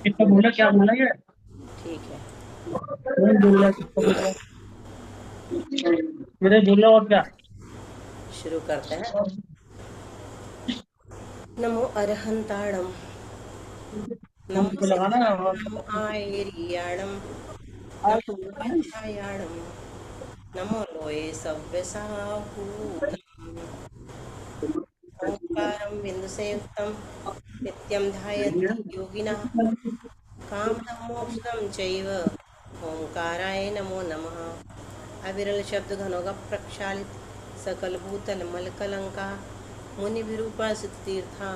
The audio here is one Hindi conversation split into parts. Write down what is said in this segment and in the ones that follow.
कितना बोला, क्या बोला ये? ठीक है, नहीं बोला, कितना बोला? मेरे बोला और क्या? शुरू करते हैं। नमो अरहंताणम, नमो हमको लगाना है और सिद्धाणम आयरियाणम, नमो वज्रायाणम, नमो लोये सव्यसाहूतम, ओंकारं बिंदुसंयुक्तं नित्यं ध्यायन्ति योगिनः, कामदं मोक्षदं चैव ओंकाराय नमो नमः। अविरल शब्द घनोगा प्रक्षालित सकल भूतल मलकलंका मुनिभिरूपासित तीर्था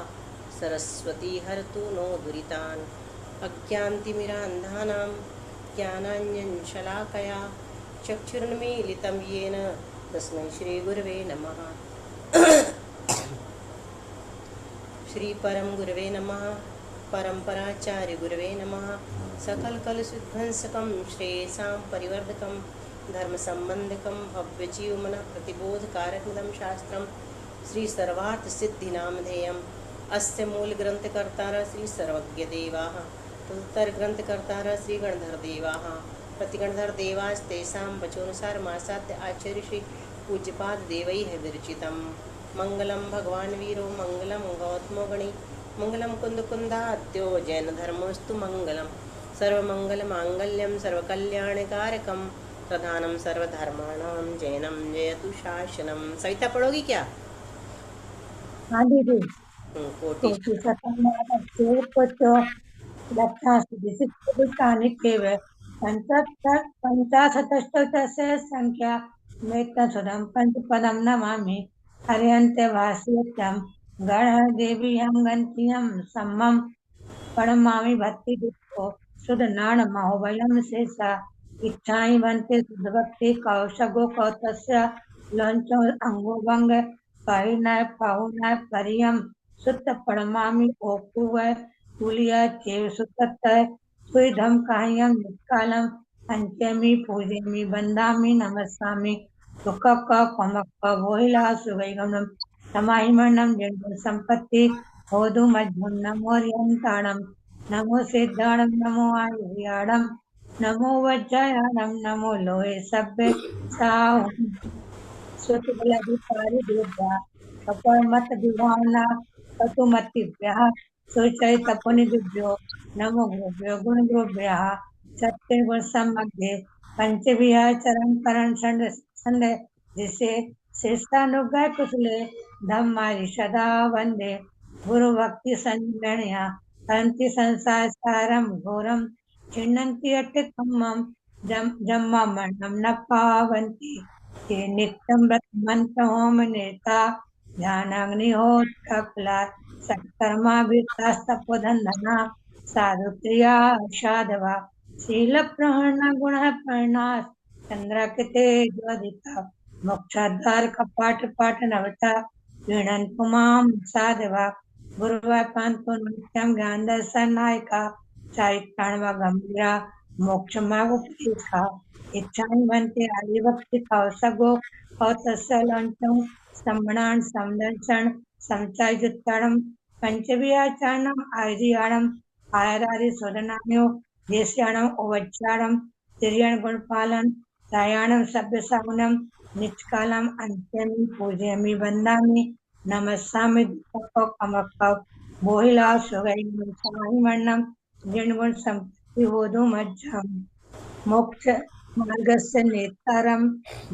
सरस्वती हरतु नो दुरितान् अज्ञान्तिमिरान्धानां ज्ञानाञ्जनशलाकया चक्षुरुन्मीलितं येन तस्मै श्रीगुरवे नमः। श्री परम गुरवे नमः। परंपराचार्य गुरवे नमः। सकल कल सुध्वंसकम श्रेयसां परिवर्धकम धर्म संबंधकम भव्य जीव मन प्रतिबोध कारकदम शास्त्रम श्री सर्वार्थ सिद्धि नामधेयम अस्य मूल ग्रंथकर्तार श्री सर्वज्ञ देवाः तदुत्तर ग्रंथकर्तार श्री गणधर देवाः प्रतिगणधर देवास्तेषां वचोनुसार मासाद्य आचार्य श्री पूज्यपाद देवैः विरचितम्। मंगलम भगवान वीरो मंगलम गौतमो गणी मंगलम कुंद कुंदाद्यो जैन धर्मोस्तु मंगलम सर्वमंगल मांगल्यम सर्वकल्याणकारकम प्रधानम सर्वधर्माणां जैनम जयतु शासनम। सविता पढ़ोगी क्या? हाँ दीदी। कोटि कोटि सतमानस्य पुत्र लक्षाधिकं केव पञ्चाशतष्टोत्तरस्य संख्या मेतसुदं पञ्चपदं नमामि। हरियन्त्यभास्यत्यं गणदेवीयं गन्तीयं सम्मं प्रणमामि भक्तिदीपो सुधनाणमहोभयं शेषा इच्छामि भन्ते सुधभक्ति कौशगो कौतस्य लंचो अंगोभंग कहिनय पाहुनय परियम सुत प्रणमामि ओपुव तुलिया चेव सुतत सुधम काह्यम निष्कालम अंत्यमि पूजयमि वंदामि नमस्सामि दुख कमक वोहिला सुवैगमनम समाहिमनम जन्म संपत्ति होदु मध्यम नमोरियंताणम नमो सिद्धाणम नमो आयुर्याणम नमो वज्रायाणम नमो लोहे सभ्य साहु सुतबलाधिकारी देव्या कपमत विभावना कटुमतिभ्यः सुचरितपुनिभ्यो नमो गुरुभ्यो गुणगुरुभ्यः सत्यगुणसम्मध्ये पंचविहाचरण करण संड जिसे शिष्टानुग्रह कुशले धम्मारि सदा वंदे गुरु भक्ति संगणया हरन्ति संसार सारम घोरम छिन्नन्ति अट्टिकम्मम जम्मा मरणम न पावन्ति ते नित्यं व्रतमन्त्रहोम नेता ध्यानाग्निहोत्रफला सत्कर्माभिर्तास्तपोधनधना साधुप्रिया साधवा शीलप्रहरण गुणप्रहरणा चन्द्रकृते ज्वलिता मोक्षद्वार कपाट पाट नवता गृह्णन्तु मां साधवा गुरुवापान्तो नित्यं ज्ञानदर्शनायका चारित्राणवा गम्भीरा मोक्षमार्गोपदेशा इच्छामि भन्ते आर्यभक्ति कौसगो कौतस्य लंचं सम्मणान् समदर्शन समचायुत्तरं पंचविहाचरणम् आयुर्याणम् आयरारि सोदनान्यो देश्याणम् उवच्चारणं तिर्यण गुणपालन त्रयाणं सभ्यसागुणं निष्कालम् अन्त्यमि पूजयामि वन्दामि नमस्सामि दुःखकमकं बोहिला सुगैर्मं समाहिमन्नं जिणगुण संपत्ति होदु मज्जम् मोक्ष मार्गस्य नेतारं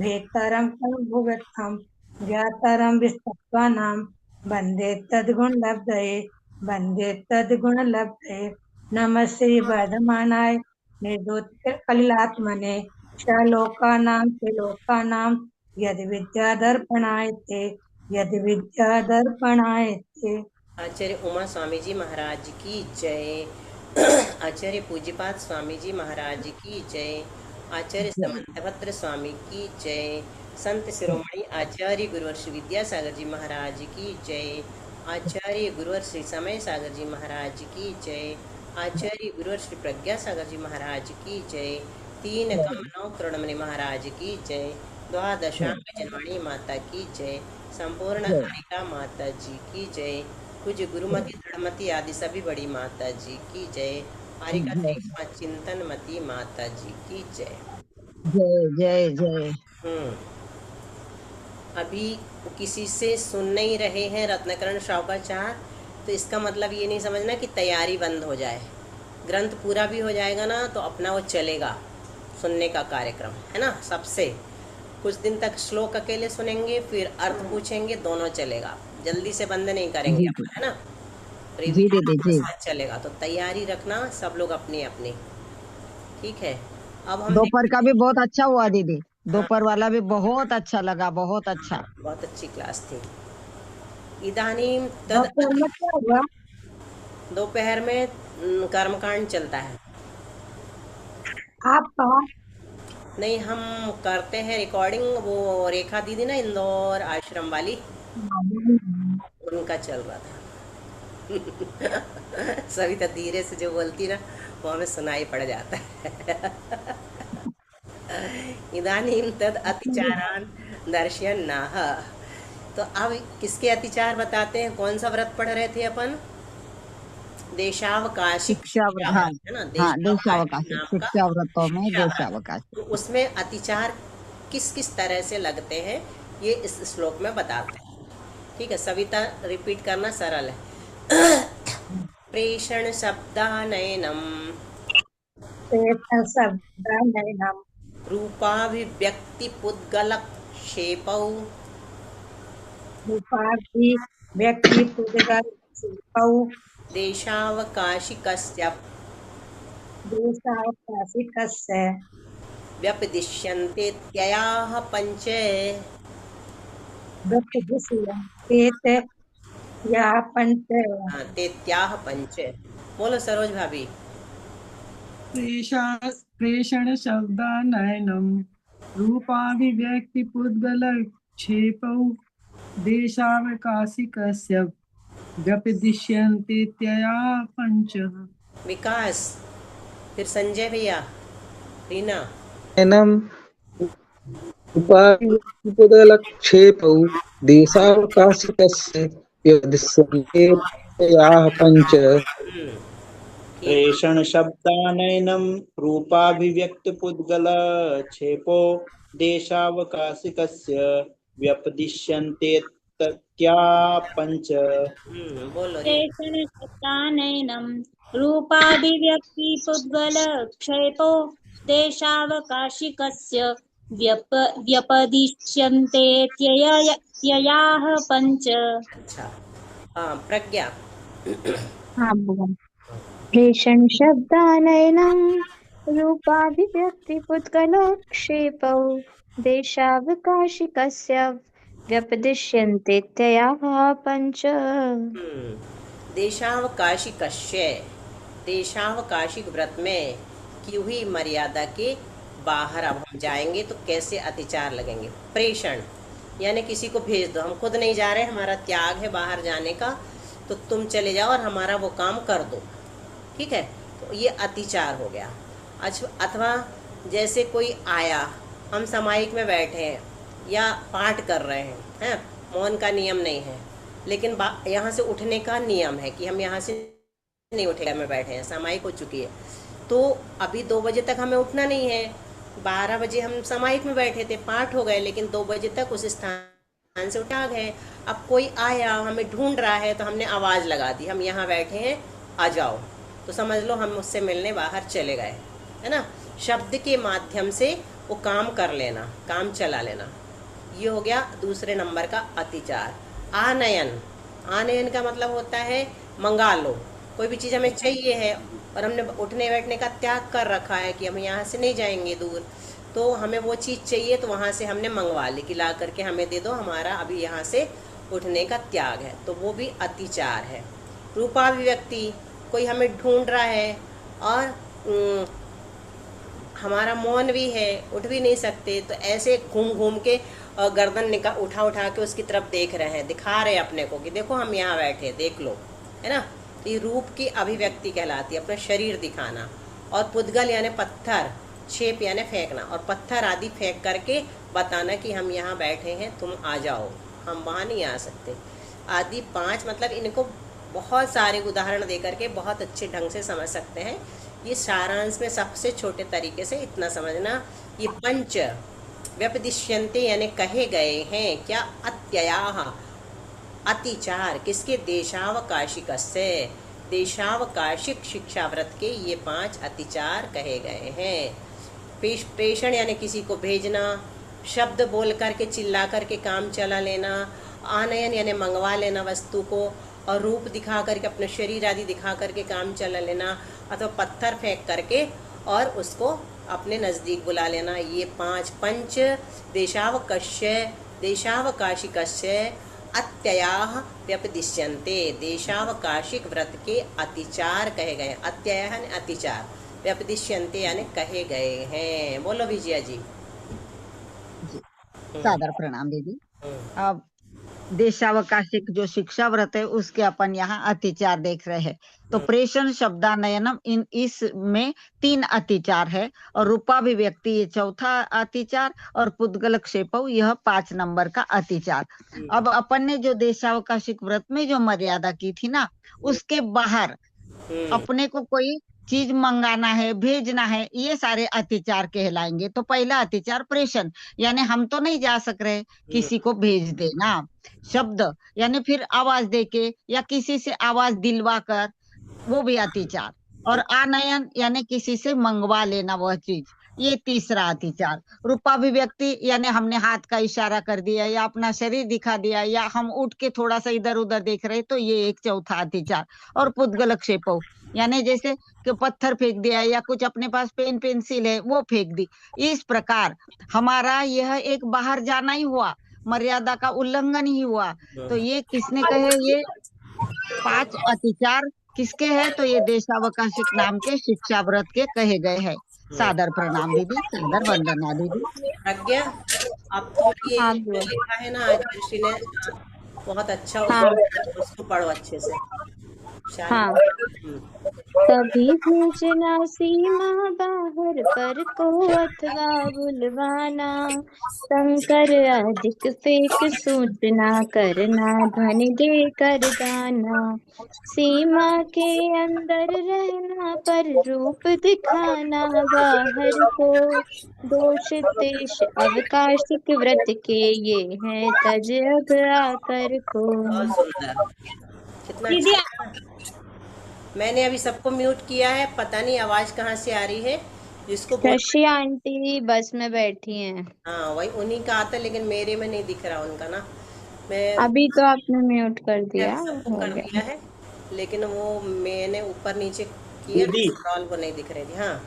भेतारं तनुभुगर्थं ज्ञातारं विस्तत्वानां वन्दे तद्गुणलब्धये वन्दे तद्गुणलब्धये नमः श्री वर्धमानाय निर्दोतकलिलात्मने षलोकानां त्रिलोकानां यद् विद्यादर्पणाय ते यद् विद्यादर्पणाय ते। आचार्य उमा स्वामी जी महाराज की जय। आचार्य पूज्यपाद स्वामी जी महाराज की जय। आचार्य समंतभद्र स्वामी की जय। संत शिरोमणि आचार्य गुरुवर श्री विद्यासागर जी महाराज की जय। आचार्य गुरुवर श्री समय सागर जी महाराज की जय। आचार्य गुरुवर श्री प्रज्ञा सागर जी महाराज की जय। तीन कामनौ करुणमणि महाराज की जय। द्वादशांग जनवाणी माता की जय। संपूर्ण कारिका माता जी की जय। पूज्य गुरुमति दृढ़मति आदि सभी बड़ी माता जी की जय। हारिका जय चिंतन मती माता जी की जय। जय जय जय। हम्म अभी किसी से सुन नहीं रहे हैं रत्नकरण श्रावकाचार, तो इसका मतलब ये नहीं समझना कि तैयारी बंद हो जाए। ग्रंथ पूरा भी हो जाएगा ना तो अपना वो चलेगा सुनने का कार्यक्रम, है ना। सबसे कुछ दिन तक श्लोक अकेले सुनेंगे, फिर अर्थ पूछेंगे, दोनों चलेगा। जल्दी से बंद नहीं करेंगे जी अपन, है ना। जी रिवीजन दीदी के जी। साथ चलेगा, तो तैयारी रखना सब लोग अपनी अपनी। ठीक है, अब हम दोपहर का भी बहुत अच्छा हुआ दीदी। हाँ, दोपहर वाला भी बहुत अच्छा लगा, बहुत अच्छा। बहुत अच्छी क्लास थी। इदानीं तद दोपहर में क्या हुआ? दोपहर में कर्मकांड चलता है। आप कहा? नहीं, हम करते हैं रिकॉर्डिंग, वो रेखा दीदी ना इंदौर आश्रम वाली, उनका चल रहा था। सविता धीरे से जो बोलती ना वो हमें सुनाई पड़ जाता है। इदानीं तद अतिचारान दर्शयन्नाह। तो अब किसके अतिचार बताते हैं। कौन सा व्रत पढ़ रहे थे अपन? देशावकाशिक शिक्षा शिक्षा हाँ। व्रत, है ना। हाँ, देशावकाशिक देशावकाश नाम का शिक्षा व्रतों में शिक्षा व्रत। देशावकाश। तो उसमें अतिचार किस किस तरह से लगते हैं ये इस श्लोक में बताते हैं। ठीक है, सविता रिपीट करना सरल है। प्रेषण शब्दानयनम प्रेषण शब्दानयनम रूपाभिव्यक्ति पुद्गलक्षेपौ रूपार्थी व्यक्ति पुद्गल शिल्पौ देशावकाशिकस्य देशावकाशिकस्य व्यपदिश्यन्ते त्ययाः पंच। व्यक्तिदिश्यन्ते या पंच। हाँ, ते त्याह पंच। बोलो सरोज भाभी। प्रेषण शब्दानयनम रूपाभिव्यक्तिपुद्गलक्षेपौ देशावकाशिकस्य व्यपदिश्यन्ते त्ययाः पञ्चः। विकास, फिर संजय भैया, रीना। नयनम् उपाधिपुदलक्षेपौ देशावकाशिकस्य व्यवदिश्यन्ते याः पञ्च। ठीक। प्रेषण शब्दानयनम रूपाभिव्यक्तिपुद्गलक्षेपो देशावकाशिकस्य व्यपदिश्यन्ते तत्या पंच। बोलो रीना। प्रेषणशब्दानयनं रूपाभिव्यक्तिपुद्गलक्षेपो देशावकाशिकस्य व्यपदिश्यन्ते त्ययाः पञ्च। अच्छा, हाँ प्रज्ञा। हाँ भगवान। प्रेषण शब्दानयनं रूपाभिव्यक्तिपुद्गलक्षेपौ देशावकाशिकस्य व्यपदिश्यन्ते त्ययाः पञ्च। देशावकाशिकस्य, देशावकाशिक व्रत में की हुई मर्यादा के बाहर अब हम जाएंगे तो कैसे अतिचार लगेंगे। प्रेषण यानी किसी को भेज दो, हम खुद नहीं जा रहे, हमारा त्याग है बाहर जाने का, तो तुम चले जाओ और हमारा वो काम कर दो। ठीक है, तो ये अतिचार हो गया। अथवा जैसे कोई आया, हम सामायिक में बैठे हैं या पाठ कर रहे हैं, मौन का नियम नहीं है, लेकिन यहाँ से उठने का नियम है कि हम यहाँ से नहीं उठेगा, में बैठे हैं, सामायिक हो चुकी है, तो अभी 2 बजे तक हमें उठना नहीं है। 12 बजे हम सामायिक में बैठे थे, पाठ हो गए, लेकिन 2 बजे तक उस स्थान से उठा गए। अब कोई आया, हमें ढूंढ रहा है, तो हमने आवाज़ लगा दी, हम यहाँ बैठे हैं, आ जाओ, तो समझ लो हम उससे मिलने बाहर चले गए, है ना। शब्द के माध्यम से वो काम कर लेना, काम चला लेना, ये हो गया दूसरे नंबर का अतिचार। आनयन, आनयन का मतलब होता है मंगा लो, कोई भी चीज़ हमें चाहिए है और हमने उठने बैठने का त्याग कर रखा है कि हम यहाँ से नहीं जाएंगे दूर, तो हमें वो चीज़ चाहिए, तो वहाँ से हमने मंगवा ली कि ला करके हमें दे दो, हमारा अभी यहाँ से उठने का त्याग है, तो वो भी अतिचार है। रूपाभिव्यक्ति, कोई हमें ढूंढ रहा है और हमारा मौन भी है, उठ भी नहीं सकते, तो ऐसे घूम घूम के गर्दन उठा के उसकी तरफ देख रहे हैं, दिखा रहे हैं अपने को कि देखो हम यहाँ बैठे, देख लो, है ना। तो ये रूप की अभिव्यक्ति कहलाती है, अपना शरीर दिखाना। और पुद्गल यानी पत्थर, छेप यानी फेंकना, और पत्थर आदि फेंक करके बताना कि हम यहाँ बैठे हैं, तुम आ जाओ, हम वहाँ नहीं आ सकते। आदि 5 मतलब इनको बहुत सारे उदाहरण दे करके बहुत अच्छे ढंग से समझ सकते हैं। ये सारांश में सबसे छोटे तरीके से इतना समझना, ये पंच व्यपदिश्यन्ते यानी कहे गए हैं क्या, अत्ययाः अतिचार किसके, देशावकाशिकस्य देशावकाशिक शिक्षाव्रत के ये 5 अतिचार कहे गए हैं। प्रेषण यानी किसी को भेजना, शब्द बोल करके चिल्ला करके काम चला लेना, आनयन यानी मंगवा लेना वस्तु को, और रूप दिखा करके अपने शरीर आदि दिखा करके काम चला लेना, अथवा पत्थर फेंक करके और उसको अपने नज़दीक बुला लेना। ये 5 पंच देशावकाशिकस्य अत्ययाः व्यपदिश्यन्ते देशावकाशिक व्रत के अतिचार कहे गए। अत्यय यानी अतिचार, व्यपदिश्यन्ते यानी कहे गए हैं। बोलो विजया जी। सादर प्रणाम दीदी। अब देशावकाशिक जो शिक्षा व्रत है उसके अपन यहाँ अतिचार देख रहे हैं। तो प्रेषण शब्दानयनम इसमें 3 अतिचार है, और रूपाभिव्यक्ति ये 4था अतिचार, और पुद्गलक्षेपौ यह 5 नंबर का अतिचार। अब अपन ने जो देशावकाशिक व्रत में जो मर्यादा की थी ना, उसके बाहर अपने को कोई चीज मंगाना है, भेजना है, ये सारे अतिचार कहलाएंगे। तो पहला अतिचार प्रेषण, यानी हम तो नहीं जा सक रहे, किसी को भेज देना। शब्द यानी फिर आवाज देके या किसी से आवाज दिलवा कर, वो भी अतिचार। और आनयन यानी किसी से मंगवा लेना वह चीज, ये तीसरा अतिचार। रूपाभिव्यक्ति यानी हमने हाथ का इशारा कर दिया या अपना शरीर दिखा दिया या हम उठ के थोड़ा सा इधर उधर देख रहे, तो ये एक चौथा अतिचार। और पुद्गलक्षेपौ यानी जैसे कि पत्थर फेंक दिया या कुछ अपने पास पेन पेंसिल है वो फेंक दी। इस प्रकार हमारा यह एक बाहर जाना ही हुआ, मर्यादा का उल्लंघन ही हुआ। तो ये किसने कहे, ये 5 अतिचार किसके हैं, तो ये देशावकाशिक नाम के शिक्षा व्रत के कहे गए हैं। सादर प्रणाम दीदी, सादर वंदना दीदी। प्रज्ञा, अब तो ये हाँ जो बुआ। लिखा है ना आज ऋषि ने, बहुत अच्छा हाँ उसको पढ़ो अच्छे से। हाँ। कभी भेजना सीमा बाहर पर को अथवा बुलवाना, शंकर अधिक फेंक सूचना करना, ध्वनि देकर गाना, सीमा के अंदर रहना पर रूप दिखाना बाहर को, दोष देश अवकाशिक व्रत के ये हैं तज अग आकर को। बहुत सुंदर, कितना दीदी अच्छा है। मैंने अभी सबको म्यूट किया है, पता नहीं आवाज कहाँ से आ रही है। जिसको बोल, शशि आंटी बस में बैठी हैं। हाँ वही उन्हीं का आता है, लेकिन मेरे में नहीं दिख रहा उनका ना। मैं अभी तो आपने म्यूट कर दिया, सबको हो कर गया। दिया है, लेकिन वो मैंने ऊपर नीचे किया दीदी। स्क्रॉल वो नहीं दिख रही थी। हाँ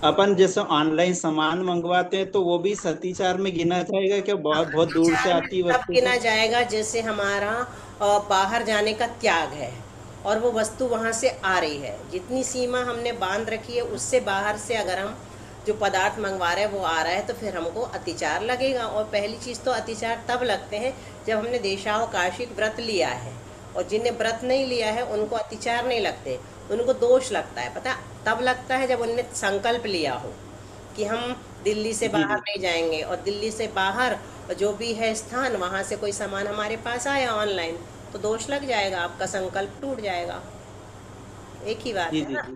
अपन जैसे ऑनलाइन सामान मंगवाते हैं तो वो भी अतिचार में गिना जाएगा क्या? बहुत बहुत दूर से आती तब वस्तु गिना जाएगा जैसे हमारा बाहर जाने का त्याग है और वो वस्तु वहाँ से आ रही है। जितनी सीमा हमने बांध रखी है उससे बाहर से अगर हम जो पदार्थ मंगवा रहे हैं वो आ रहा है तो फिर हमको अतिचार लगेगा। और पहली चीज़ तो अतिचार तब लगते हैं जब हमने देशावकाशिक व्रत लिया है, और जिन्हें व्रत नहीं लिया है उनको अतिचार नहीं लगते, उनको दोष लगता है। पता तब लगता है जब उनने संकल्प लिया हो कि हम दिल्ली से बाहर नहीं जाएंगे, और दिल्ली से बाहर जो भी है स्थान वहाँ से कोई सामान हमारे पास आया ऑनलाइन तो दोष लग जाएगा, आपका संकल्प टूट जाएगा। एक ही बात जी है जी ना। जी।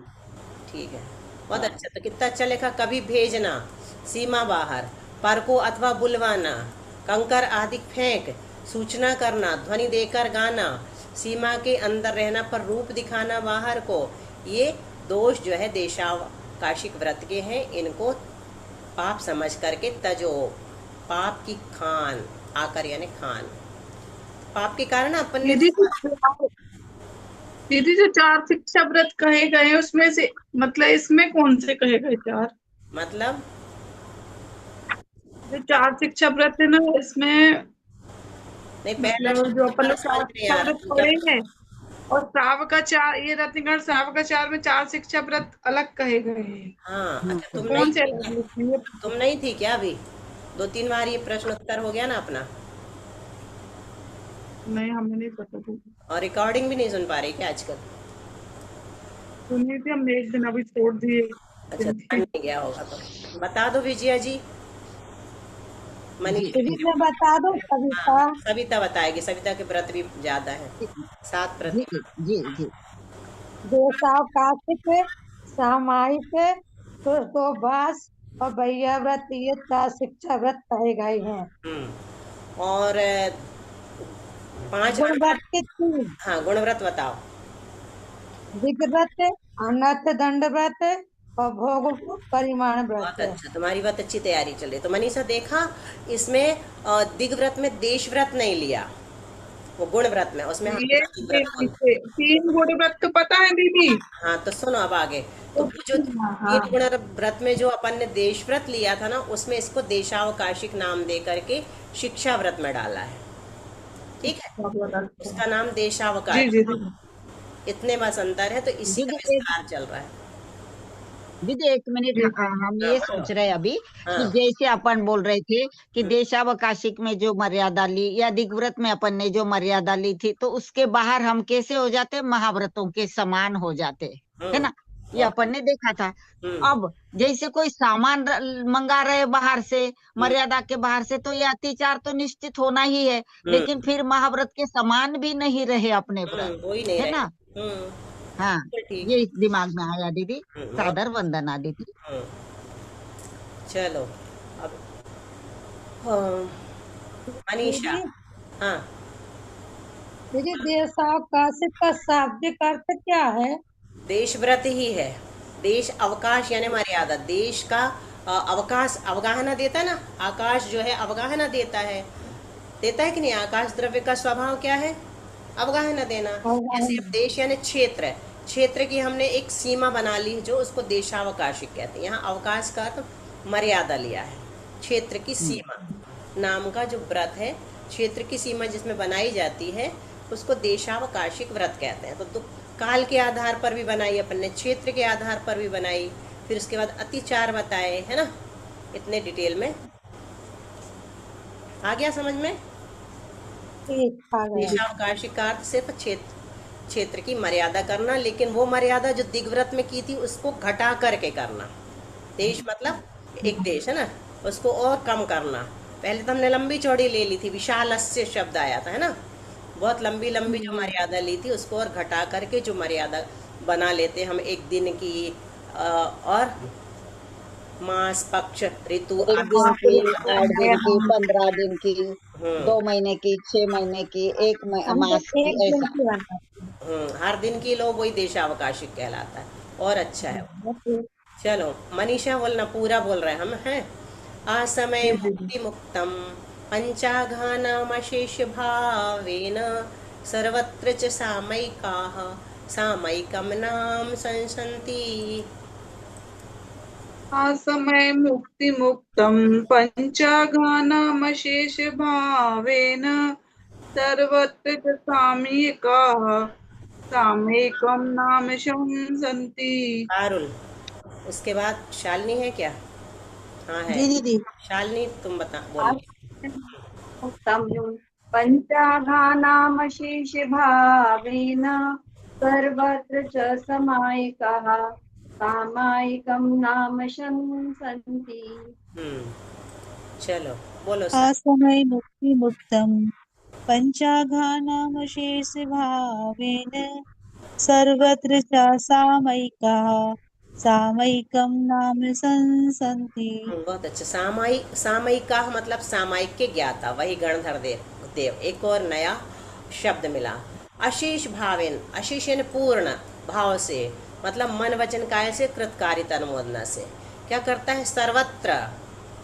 ठीक है, बहुत अच्छा। तो कितना अच्छा लिखा, कभी भेजना सीमा बाहर, पर को अथवा बुलवाना, कंकर आदि फेंक, सूचना करना, ध्वनि देकर गाना, सीमा के अंदर रहना पर रूप दिखाना बाहर को, ये दोष जो है देशावकाशिक व्रत के हैं। इनको पाप समझ करके तजो, पाप की खान आकर यानी खान, पाप के कारण अपन ने दीदी जो 4 शिक्षा व्रत कहे गए हैं उसमें से मतलब इसमें कौन से कहे गए 4? मतलब जो 4 शिक्षा व्रत है ना इसमें नहीं, पहला मतलब जो अपन लोग समझ नहीं आ 4 व्रत रहा। पढ़े हैं, और श्रावकाचार, ये रत्नगढ़ श्रावकाचार में 4 शिक्षा व्रत अलग कहे गए हैं। हाँ अच्छा, तुम कौन नहीं से थी अलग क्या? लिखी? तुम नहीं थी क्या? अभी 2-3 बार ये प्रश्न उत्तर हो गया ना अपना, नहीं हमें नहीं पता था। और रिकॉर्डिंग भी नहीं सुन पा रही क्या आजकल? सुनी थी, हमने एक दिन अभी छोड़ दिए। अच्छा, ध्यान नहीं गया होगा तो बता दो विजया जी। मनीषा जी मैं बता दूं कविता। हाँ, सविता बताएगी, सविता के व्रत भी ज्यादा है, 7 व्रत। जी जी जी देशावकाशिक, सामायिक, तुर्तोभास और भैया व्रत, ये 4 शिक्षा व्रत कहे गए हैं। और 5 गुण व्रत के 3, हाँ, गुण व्रत बताओ। दिग व्रत, अनर्थ दंड व्रत और भोग परिमाण बहुत व्रत। अच्छा, तुम्हारी बहुत अच्छी तैयारी चल रही है। तो मनीषा देखा, इसमें दिग व्रत में देश व्रत नहीं लिया, वो गुण व्रत में, उसमें हम ये दिग व्रत बोलते 3 गुण व्रत तो पता है दीदी। हैं। हाँ, तो सुनो अब आगे। तो वो जो हाँ 3 गुण व्रत में जो अपन ने देश व्रत लिया था ना, उसमें इसको देशावकाशिक नाम दे करके शिक्षा व्रत में डाला है, ठीक है, उसका नाम जी देशावकाश। जी जी। इतने बस अंतर है, तो इसी का दीदी विस्तार चल रहा है। दीदी 1 मिनट, जी हम हाँ ये बोलो। सोच रहे हैं अभी कि हाँ जैसे अपन बोल रहे थे कि देशावकाशिक में जो मर्यादा ली या दिग्व्रत में अपन ने जो मर्यादा ली थी, तो उसके बाहर हम कैसे हो जाते, महाव्रतों के समान हो जाते, है ना, ये बहुत अपन ने देखा था। हम्म अब जैसे कोई सामान मंगा रहे बाहर से, मर्यादा के बाहर से, तो ये अत्याचार तो निश्चित होना ही है, लेकिन फिर महाव्रत के समान भी नहीं रहे अपने व्रत, वो ही नहीं है रहे। ना। हाँ, ठीक। ये दिमाग में आया दीदी। बहुत सादर वंदना दीदी। चलो अब हाँ, मनीषा। दीदी, हाँ, दीदी देशावकाशिक का शाब्दिक अर्थ क्या है? देश व्रत ही है। देश अवकाश यानी मर्यादा, देश का अवकाश अवगाहना देता है ना, आकाश जो है अवगाहना देता है, देता है कि नहीं। आकाश द्रव्य का स्वभाव क्या है, अवगाहना देना। जैसे अब देश यानी क्षेत्र है, क्षेत्र की हमने एक सीमा बना ली जो उसको देशावकाशिक कहते हैं। यहाँ अवकाश का अर्थ मर्यादा लिया है, क्षेत्र की सीमा नाम का जो व्रत है, क्षेत्र की सीमा जिसमें बनाई जाती है उसको देशावकाशिक व्रत कहते हैं। तो काल के आधार पर भी बनाई अपन ने, क्षेत्र के आधार पर भी बनाई, फिर उसके बाद अतिचार बताए, है ना, इतने डिटेल में आ गया समझ में। ठीक आ गया। देशावकाशिक का अर्थ सिर्फ क्षेत्र की मर्यादा करना, लेकिन वो मर्यादा जो दिग्व्रत में की थी उसको घटा करके करना। देश मतलब एक देश है ना, उसको और कम करना। पहले तो हमने लंबी चौड़ी ले ली थी, विशालस्य शब्द आया था, है ना, बहुत लंबी लंबी जो मर्यादा ली थी उसको और घटा करके जो मर्यादा बना लेते हम, एक दिन की और मास पक्ष ऋतु एक दिन की, 8 दिन की, 15 दिन की, 2 महीने की, 6 महीने की, एक हम तो मास की, एक दिन ऐसा। की बनाते हर दिन की लो, वही देशावकाशिक कहलाता है, और अच्छा है। हैं। चलो मनीषा बोलना, पूरा बोल रहे हैं हम, हैं। असमय मुक्ति मुक्तम पंचाघानामशेष भावेन सर्वत्र च सामयिकाः सामयिकं नाम संसन्ति। असमय मुक्ति मुक्तम पंचाघानामशेष भावेन सर्वत्र च सामयिकाः सामयिकं नाम संसन्ति। पारुल, उसके बाद शालिनी है क्या? हाँ है। जी दीदी। शालिनी तुम बता, बोलो। पंचाघानामशेष भावेन सर्वत्र च समायिकाः सामायिकं नाम संसन्ति। चलो बोलो। असमय मुक्ति मुक्तम पंचाघानामशेष भावेन सर्वत्र च सामयिकाः सामयिकं नाम संसन्ति। बहुत अच्छा। सामायिक, सामयिका मतलब सामायिक के ज्ञाता, वही गणधर देव। एक और नया शब्द मिला, अशेष भावेन। अशेष यानी पूर्ण भाव से, मतलब मन वचन काय से, कृतकारिता अनुमोदना से। क्या करता है, सर्वत्र,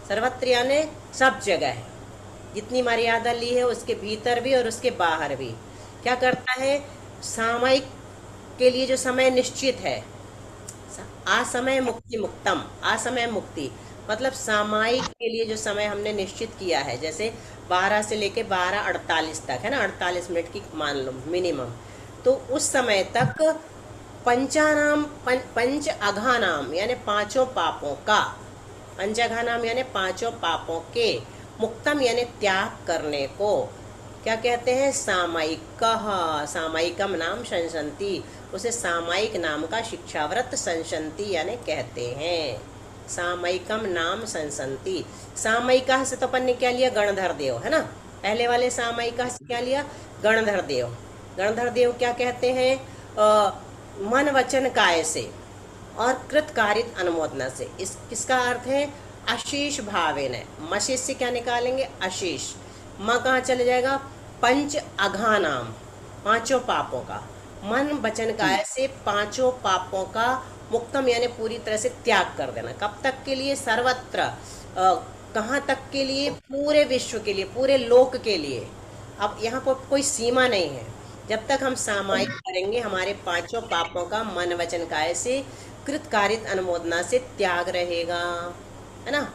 सर्वत्र यानी सब जगह, जितनी मर्यादा ली है उसके भीतर भी और उसके बाहर भी। क्या करता है, सामयिक के लिए जो समय निश्चित है, असमय मुक्ति मुक्तम, असमय मुक्ति मतलब सामयिक के लिए जो समय हमने निश्चित किया है, जैसे 12 से लेके 12:48 तक है ना, 48 मिनट की मान लो मिनिमम, तो उस समय तक पंचानाम पंच अघानाम यानी 5 पापों का, पंचाघानाम यानी 5 पापों के, मुक्तम यानी त्याग करने को क्या कहते हैं, सामयिकः, सामयिकम नाम संसन्ति, उसे सामयिक नाम का शिक्षाव्रत संसन्ति यानी कहते हैं। सामयिकम नाम संसंति। सामयिका से तो अपन ने क्या लिया, गणधर देव, है ना। पहले वाले सामयिका से क्या लिया, गणधर देव। गणधर देव क्या कहते हैं, मन वचन काय से और कृत कारित अनुमोदना से। इस किसका अर्थ है, अशेष भावेन। मशेष से क्या निकालेंगे, अशेष। म कहाँ चले जाएगा, पंच अघानाम, पांचों पापों का। मन वचन काय से पांचों पापों का मुक्तम यानी पूरी तरह से त्याग कर देना। कब तक के लिए, सर्वत्र, कहाँ तक के लिए, पूरे विश्व के लिए, पूरे लोक के लिए। अब यहाँ पर कोई सीमा नहीं है। जब तक हम सामायिक करेंगे, हमारे पांचों पापों का मन वचन काय से कृत कारित अनुमोदना से त्याग रहेगा, है ना।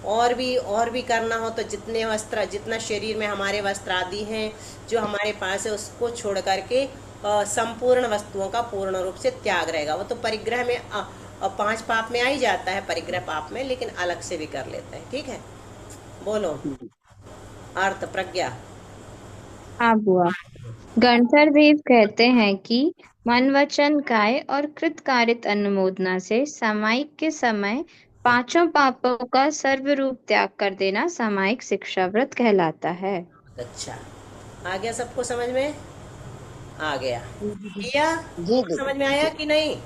और भी करना हो तो जितने वस्त्र, जितना शरीर में हमारे वस्त्र आदि हैं जो हमारे पास है, उसको छोड़ करके संपूर्ण वस्तुओं का पूर्ण रूप से त्याग रहेगा। वो तो परिग्रह में 5 पाप में आ ही जाता है, परिग्रह पाप में, लेकिन अलग से भी कर लेते हैं। ठीक है, बोलो अर्थ प्रज्ञा। हाँ बुआ। गणधर देव कहते हैं कि मन वचन काय और कृत कारित अनुमोदना से सामायिक के समय पांचों पापों का सर्वरूप त्याग कर देना सामायिक शिक्षा व्रत कहलाता है। अच्छा, आ गया सबको समझ में, आ गया? किया, जी समझ में आया कि नहीं?